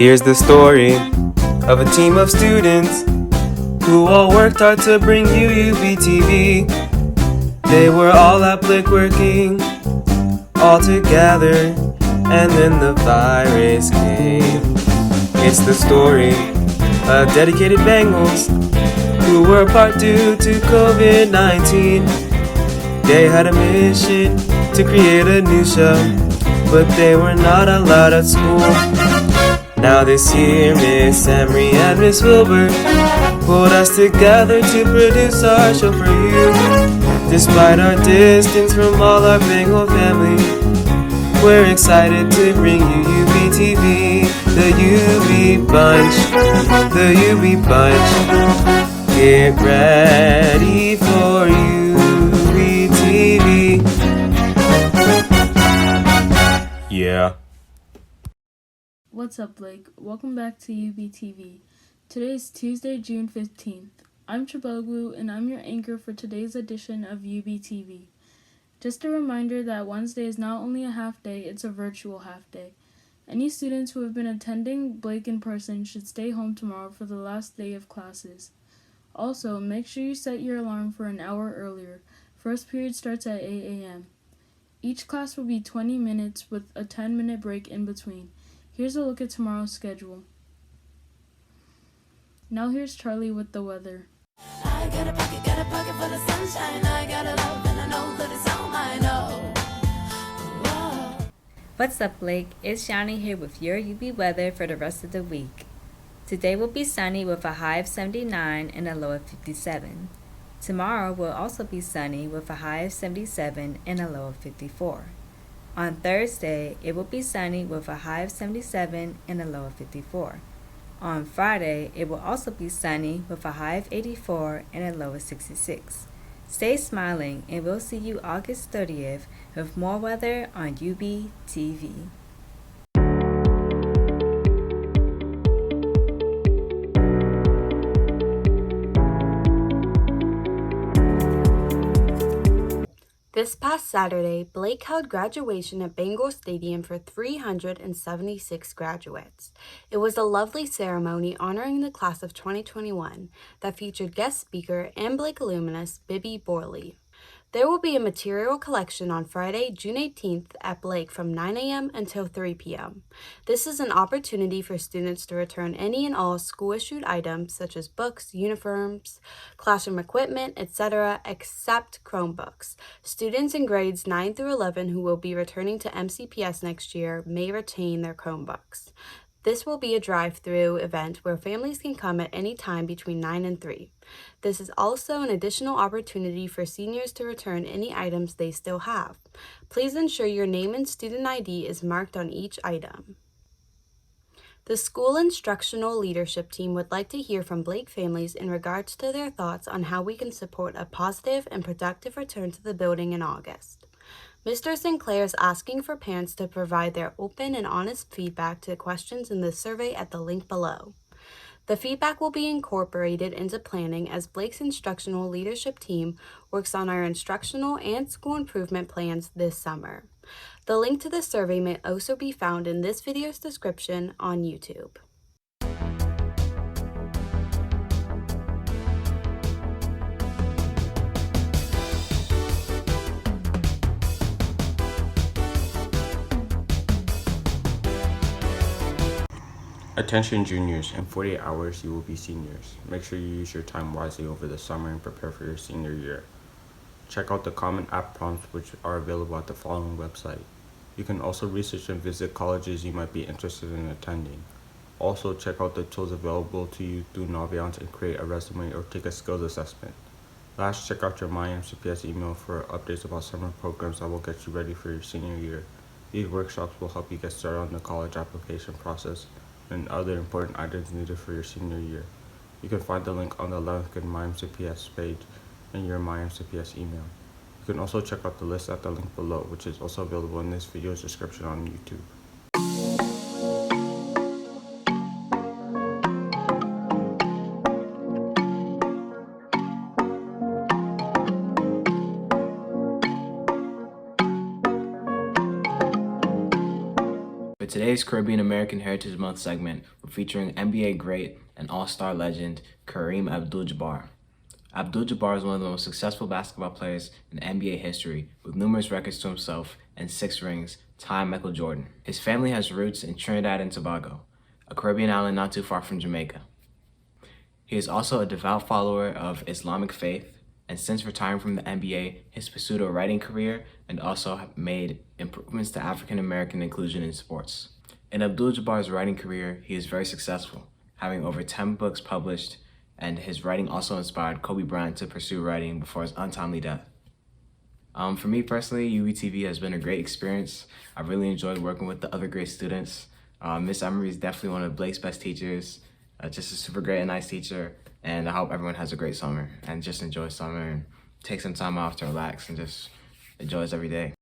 Here's the story of a team of students who all worked hard to bring you EubieTV. They were all at Blake working all together, and then the virus came. It's the story of dedicated Bengals who were apart due to COVID-19. They had a mission to create a new show, but they were not allowed at school. Now this year, Miss Emery and Miss Wilbur pulled us together to produce our show for you. Despite our distance from all our Bengal family, we're excited to bring you EubieTV, the Eubie Bunch, the Eubie Bunch. Get ready for EubieTV. Yeah. What's up, Blake? Welcome back to EubieTV. Today is Tuesday, June 15th. I'm Chibogwu, and I'm your anchor for today's edition of EubieTV. Just a reminder that Wednesday is not only a half day, it's a virtual half day. Any students who have been attending Blake in person should stay home tomorrow for the last day of classes. Also, make sure you set your alarm for an hour earlier. First period starts at 8 a.m. Each class will be 20 minutes with a 10-minute break in between. Here's a look at tomorrow's schedule. Now here's Charlie with the weather. I got a pocket full of sunshine. I got a love and I know that it's all mine. Whoa. What's up, Blake? It's Shani here with your UB weather for the rest of the week. Today will be sunny with a high of 79 and a low of 57. Tomorrow will also be sunny with a high of 77 and a low of 54. On Thursday, it will be sunny with a high of 77 and a low of 54. On Friday, it will also be sunny with a high of 84 and a low of 66. Stay smiling, and we'll see you August 30th with more weather on EubieTV. This past Saturday, Blake held graduation at Bengal Stadium for 376 graduates. It was a lovely ceremony honoring the class of 2021 that featured guest speaker and Blake alumnus Bibby Borley. There will be a material collection on Friday, June 18th at Blake from 9 a.m. until 3 p.m. This is an opportunity for students to return any and all school-issued items such as books, uniforms, classroom equipment, etc., except Chromebooks. Students in grades 9 through 11 who will be returning to MCPS next year may retain their Chromebooks. This will be a drive-through event where families can come at any time between 9 and 3. This is also an additional opportunity for seniors to return any items they still have. Please ensure your name and student ID is marked on each item. The school instructional leadership team would like to hear from Blake families in regards to their thoughts on how we can support a positive and productive return to the building in August. Mr. Sinclair is asking for parents to provide their open and honest feedback to questions in the survey at the link below. The feedback will be incorporated into planning as Blake's instructional leadership team works on our instructional and school improvement plans this summer. The link to the survey may also be found in this video's description on YouTube. Attention juniors, in 48 hours you will be seniors. Make sure you use your time wisely over the summer and prepare for your senior year. Check out the common app prompts which are available at the following website. You can also research and visit colleges you might be interested in attending. Also check out the tools available to you through Naviance and create a resume or take a skills assessment. Last, check out your MyMCPS email for updates about summer programs that will get you ready for your senior year. These workshops will help you get started on the college application process and other important items needed for your senior year. You can find the link on the 11th grade MyMCPS page in your MyMCPS email. You can also check out the list at the link below, which is also available in this video's description on YouTube. today's Caribbean American Heritage Month segment, we're featuring NBA great and all-star legend Kareem Abdul-Jabbar. Abdul-Jabbar is one of the most successful basketball players in NBA history, with numerous records to himself and 6 rings, tying Michael Jordan. His family has roots in Trinidad and Tobago, a Caribbean island not too far from Jamaica. He is also a devout follower of Islamic faith, and since retiring from the NBA, has pursued a writing career and also made improvements to African American inclusion in sports. In Abdul-Jabbar's writing career, he is very successful, having over 10 books published, and his writing also inspired Kobe Bryant to pursue writing before his untimely death. For me personally, EubieTV has been a great experience. I really enjoyed working with the other great students. Miss Emery is definitely one of Blake's best teachers, just a super great and nice teacher, and I hope everyone has a great summer and just enjoys summer and take some time off to relax and just enjoys every day.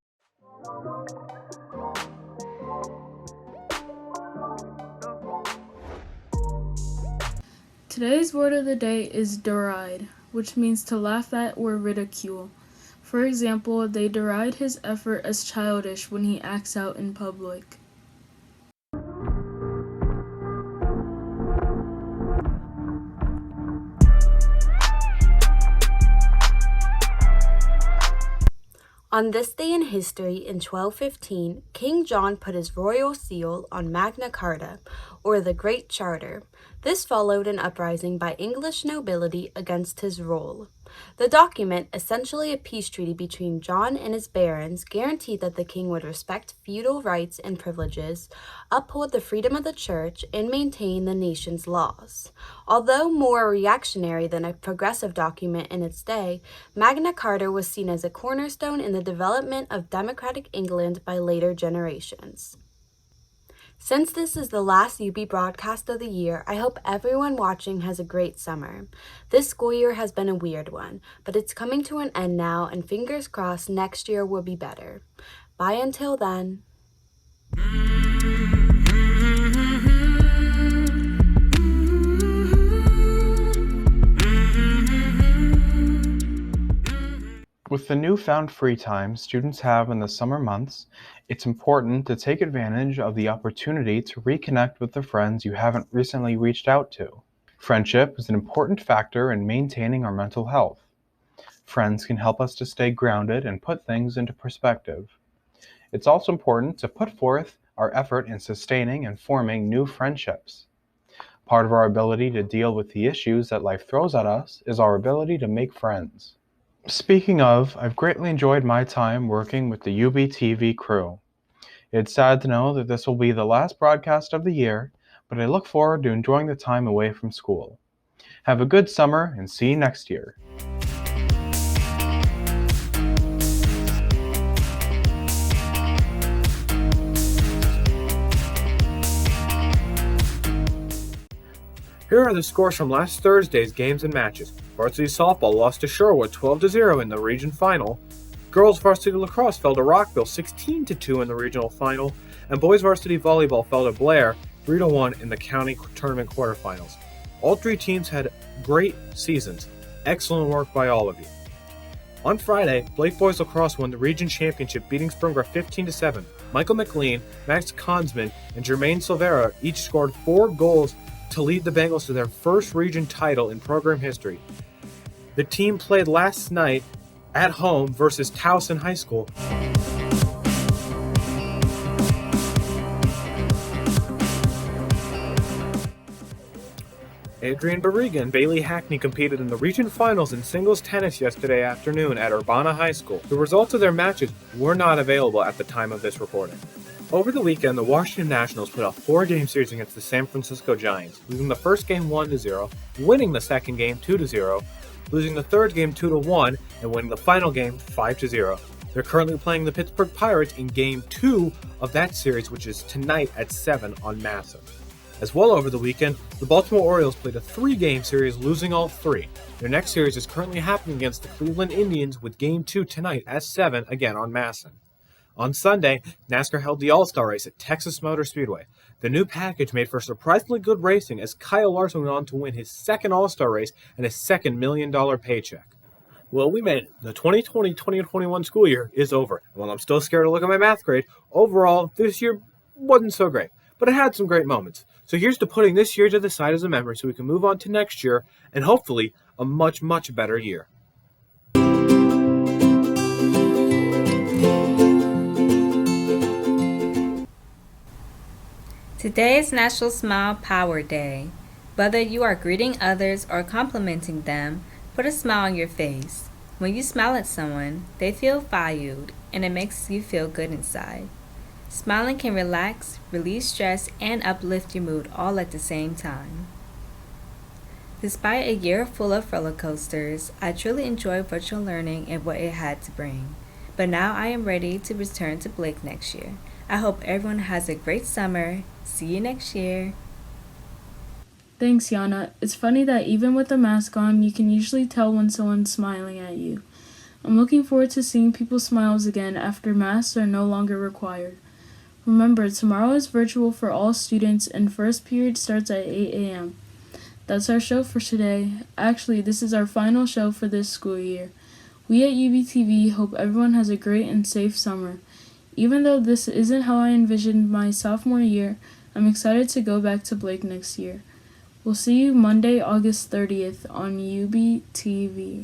Today's word of the day is deride, which means to laugh at or ridicule. For example, they deride his effort as childish when he acts out in public. On this day in history, in 1215, King John put his royal seal on Magna Carta, or the Great Charter. This followed an uprising by English nobility against his rule. The document, essentially a peace treaty between John and his barons, guaranteed that the king would respect feudal rights and privileges, uphold the freedom of the church, and maintain the nation's laws. Although more reactionary than a progressive document in its day, Magna Carta was seen as a cornerstone in the development of democratic England by later generations. Since this is the last UB broadcast of the year, I hope everyone watching has a great summer. This school year has been a weird one, but it's coming to an end now, and fingers crossed next year will be better. Bye until then. With the newfound free time students have in the summer months, it's important to take advantage of the opportunity to reconnect with the friends you haven't recently reached out to. Friendship is an important factor in maintaining our mental health. Friends can help us to stay grounded and put things into perspective. It's also important to put forth our effort in sustaining and forming new friendships. Part of our ability to deal with the issues that life throws at us is our ability to make friends. Speaking of, I've greatly enjoyed my time working with the EubieTV crew. It's sad to know that this will be the last broadcast of the year, but I look forward to enjoying the time away from school. Have a good summer and see you next year. Here are the scores from last Thursday's games and matches. Varsity softball lost to Sherwood 12-0 in the region final. Girls varsity lacrosse fell to Rockville 16-2 in the regional final, and boys varsity volleyball fell to Blair 3-1 in the county tournament quarterfinals. All 3 teams had great seasons. Excellent work by all of you. On Friday, Blake boys lacrosse won the region championship, beating Springboro 15-7. Michael McLean, Max Consman, and Jermaine Silvera each scored 4 goals to lead the Bengals to their first region title in program history. The team played last night at home versus Towson High School. Adrian Barriga and Bailey Hackney competed in the region finals in singles tennis yesterday afternoon at Urbana High School. The results of their matches were not available at the time of this recording. Over the weekend, the Washington Nationals put a 4-game series against the San Francisco Giants, losing the first game 1-0, winning the second game 2-0, losing the third game 2-1, and winning the final game 5-0. They're currently playing the Pittsburgh Pirates in Game 2 of that series, which is tonight at 7 on Masson. As well over the weekend, the Baltimore Orioles played a 3-game series, losing all 3. Their next series is currently happening against the Cleveland Indians, with Game 2 tonight at 7, again on Masson. On Sunday, NASCAR held the All-Star Race at Texas Motor Speedway. The new package made for surprisingly good racing as Kyle Larson went on to win his second All-Star race and his second $1 million paycheck. Well, we made it. The 2020-2021 school year is over. And while I'm still scared to look at my math grade, overall, this year wasn't so great, but it had some great moments. So here's to putting this year to the side as a memory so we can move on to next year and hopefully a much, much better year. Today is National Smile Power Day. Whether you are greeting others or complimenting them, put a smile on your face. When you smile at someone, they feel valued and it makes you feel good inside. Smiling can relax, release stress, and uplift your mood all at the same time. Despite a year full of roller coasters, I truly enjoyed virtual learning and what it had to bring. But now I am ready to return to Blake next year. I hope everyone has a great summer. See you next year. Thanks, Yana. It's funny that even with the mask on, you can usually tell when someone's smiling at you. I'm looking forward to seeing people's smiles again after masks are no longer required. Remember, tomorrow is virtual for all students and first period starts at 8 a.m. That's our show for today. Actually, this is our final show for this school year. We at EubieTV hope everyone has a great and safe summer. Even though this isn't how I envisioned my sophomore year, I'm excited to go back to Blake next year. We'll see you Monday, August 30th on EubieTV.